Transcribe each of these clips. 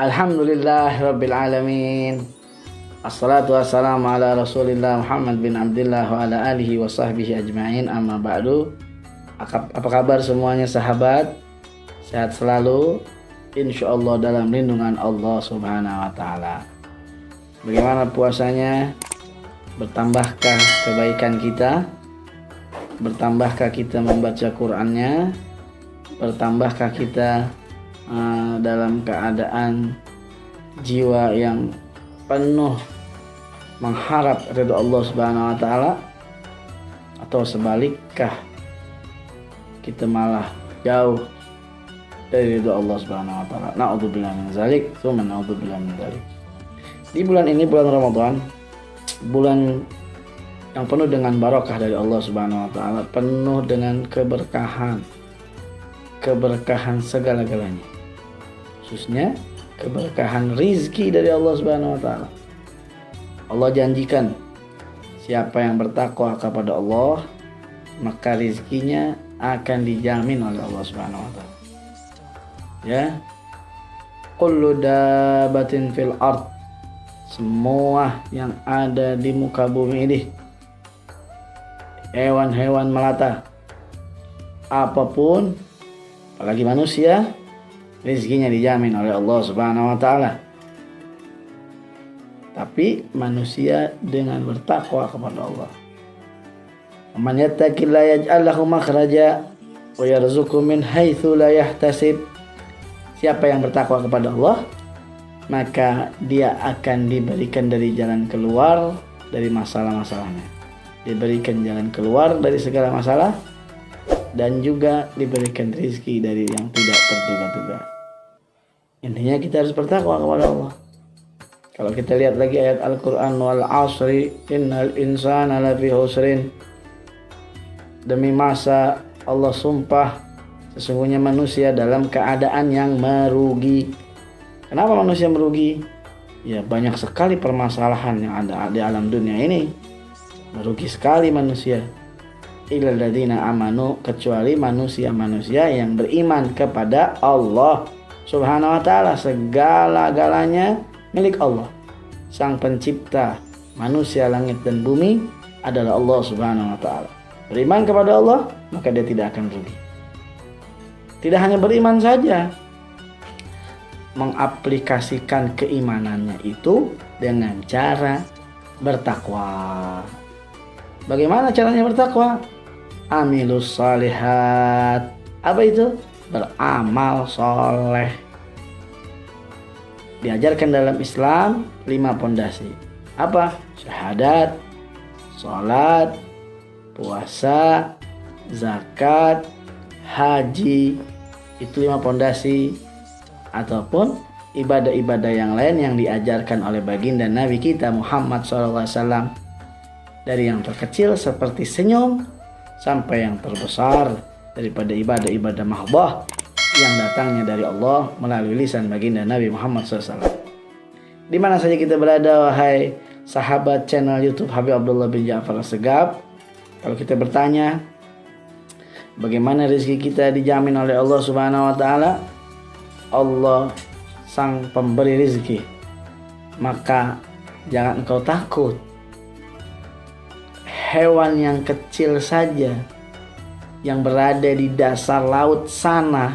Alhamdulillah Rabbil Alamin. Assalatu wassalamu ala Rasulillah Muhammad bin Abdullah wa ala alihi wa sahbihi ajma'in, amma ba'du. Apa kabar semuanya sahabat? Sehat selalu insyaallah dalam lindungan Allah subhanahu wa ta'ala. Bagaimana puasanya? Bertambahkah kebaikan kita? Bertambahkah kita membaca Qur'annya? Bertambahkah kita dalam keadaan jiwa yang penuh mengharap ridha Allah subhanahu wa ta'ala? Atau sebalikkah kita malah jauh dari ridha Allah subhanahu wa ta'ala? Na'udzubillah min dzalik, tsumma na'udzubillah min dzalik. Di bulan ini, bulan Ramadan, bulan yang penuh dengan barakah dari Allah subhanahu wa ta'ala, penuh dengan keberkahan segala-galanya, khususnya keberkahan rizki dari Allah subhanahu wa ta'ala. Allah janjikan siapa yang bertakwa kepada Allah, maka rizkinya akan dijamin oleh Allah subhanahu wa ta'ala. Ya, kullu dabatin fil ard, semua yang ada di muka bumi ini, hewan-hewan melata, apapun, apalagi manusia, rizkinya dijamin oleh Allah subhanahu wa ta'ala. Tapi manusia dengan bertakwa kepada Allah. Man yattaqillaha yaj'al lahu makhraja wa yarzuqhu min haitsu la yahtasib. Siapa yang bertakwa kepada Allah, maka dia akan diberikan dari jalan keluar dari masalah-masalahnya. Diberikan jalan keluar dari segala masalah, dan juga diberikan rezeki dari yang tidak terduga-duga. Intinya kita harus bertakwa kepada Allah. Kalau kita lihat lagi ayat Al-Quran, wal asri innal insana lafi husrin, demi masa Allah sumpah sesungguhnya manusia dalam keadaan yang merugi. Kenapa manusia merugi? Ya, banyak sekali permasalahan yang ada di alam dunia ini. Merugi sekali manusia. Illal ladzina amanu, kecuali manusia-manusia yang beriman kepada Allah subhanahu wa ta'ala. Segala-galanya milik Allah. Sang pencipta manusia, langit dan bumi adalah Allah subhanahu wa ta'ala. Beriman kepada Allah, maka dia tidak akan rugi. Tidak hanya beriman saja, mengaplikasikan keimanannya itu dengan cara bertakwa. Bagaimana caranya bertakwa? Amilus salihat. Apa itu? Beramal soleh. Diajarkan dalam Islam 5 pondasi. Apa? Syahadat, salat, puasa, zakat, haji. Itu 5 pondasi, ataupun ibadah-ibadah yang lain yang diajarkan oleh baginda Nabi kita Muhammad SAW. Dari yang terkecil seperti senyum, sampai yang terbesar daripada ibadah-ibadah mahbah yang datangnya dari Allah melalui lisan baginda Nabi Muhammad SAW. Di mana saja kita berada, wahai sahabat channel YouTube Habib Abdullah bin Ja'far Assegaf, kalau kita bertanya bagaimana rezeki kita dijamin oleh Allah subhanahu wa ta'ala, Allah sang pemberi rezeki, maka jangan engkau takut. Hewan yang kecil saja yang berada di dasar laut sana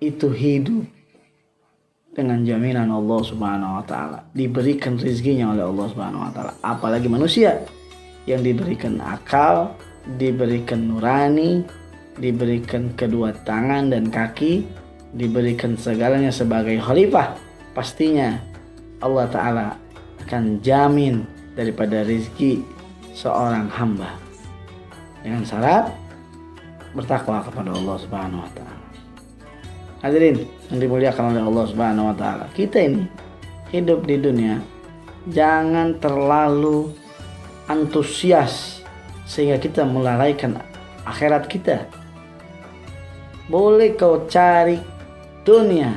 itu hidup dengan jaminan Allah subhanahu wa ta'ala, diberikan rezekinya oleh Allah subhanahu wa ta'ala. Apalagi manusia yang diberikan akal, diberikan nurani, diberikan kedua tangan dan kaki, diberikan segalanya sebagai khalifah. Pastinya Allah ta'ala akan jamin daripada rezeki seorang hamba, dengan syarat bertakwa kepada Allah subhanahu wa ta'ala. Hadirin yang dimuliakan oleh Allah subhanahu wa ta'ala, kita ini hidup di dunia jangan terlalu antusias sehingga kita melalaikan akhirat kita. Boleh kau cari dunia,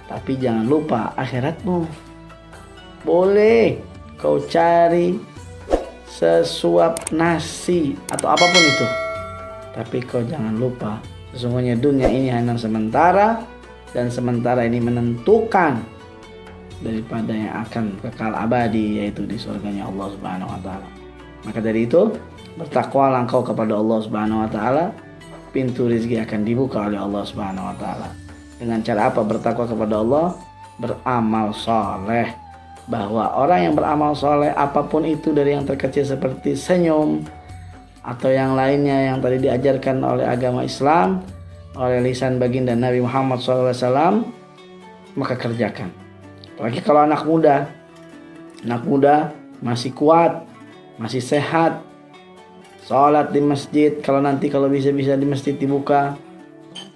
tapi jangan lupa akhiratmu. Boleh kau cari sesuap nasi atau apapun itu, tapi kau jangan lupa sesungguhnya dunia ini hanya sementara dan sementara ini menentukan daripada yang akan kekal abadi, yaitu di surganya Allah Subhanahu wa taala. Maka dari itu, bertakwalah engkau kepada Allah Subhanahu wa taala, pintu rezeki akan dibuka oleh Allah Subhanahu wa taala. Dengan cara apa bertakwa kepada Allah? Beramal soleh. Bahwa orang yang beramal soleh, apapun itu, dari yang terkecil seperti senyum atau yang lainnya yang tadi diajarkan oleh agama Islam, oleh lisan baginda Nabi Muhammad SAW, maka kerjakan. Apalagi kalau anak muda masih kuat, masih sehat, sholat di masjid, kalau bisa di masjid dibuka,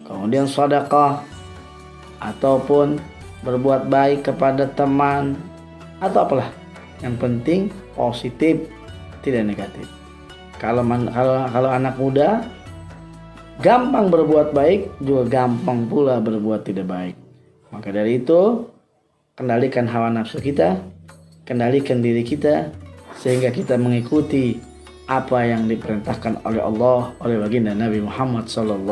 kemudian sedekah ataupun berbuat baik kepada teman atau apalah, yang penting positif, tidak negatif. Kalau anak muda gampang berbuat baik, juga gampang pula berbuat tidak baik. Maka dari itu, kendalikan hawa nafsu kita, kendalikan diri kita, sehingga kita mengikuti apa yang diperintahkan oleh Allah, oleh baginda Nabi Muhammad SAW.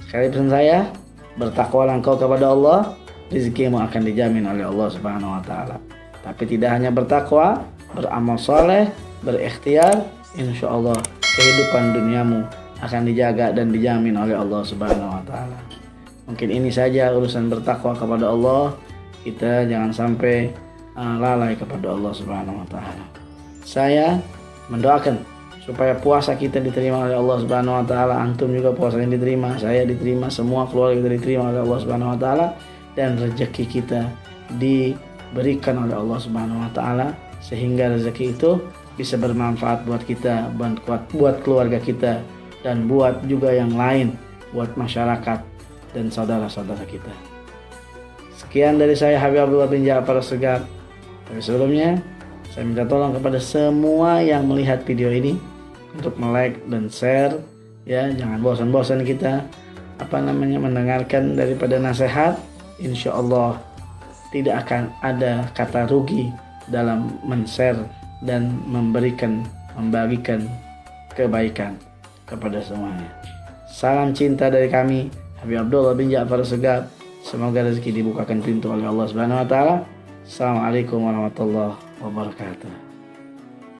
Sekali pesan saya, bertakwalah engkau kepada Allah, rezekimu akan dijamin oleh Allah Subhanahu wa taala. Tapi tidak hanya bertakwa, beramal soleh, berikhtiar, insya Allah kehidupan duniamu akan dijaga dan dijamin oleh Allah Subhanahu wa taala. Mungkin ini saja urusan bertakwa kepada Allah. Kita jangan sampai lalai kepada Allah Subhanahu wa taala. Saya mendoakan supaya puasa kita diterima oleh Allah Subhanahu wa taala, antum juga puasanya diterima, saya diterima, semua keluarga kita diterima oleh Allah Subhanahu wa taala, dan rezeki kita diberikan oleh Allah Subhanahu wa taala, sehingga rezeki itu bisa bermanfaat buat kita, buat keluarga kita, dan buat juga yang lain, buat masyarakat dan saudara-saudara kita. Sekian dari saya, Habib Abdullah bin Ja'far Assegaf. Tapi sebelumnya, saya minta tolong kepada semua yang melihat video ini untuk like dan share, ya. Jangan bosan-bosan kita mendengarkan daripada nasihat. Insya Allah tidak akan ada kata rugi dalam men-share dan membagikan kebaikan kepada semuanya. Salam cinta dari kami, Habib Abdullah bin Ja'far Assegaf. Semoga rezeki dibukakan pintu oleh Allah Subhanahu wa taala. Assalamualaikum warahmatullahi wabarakatuh.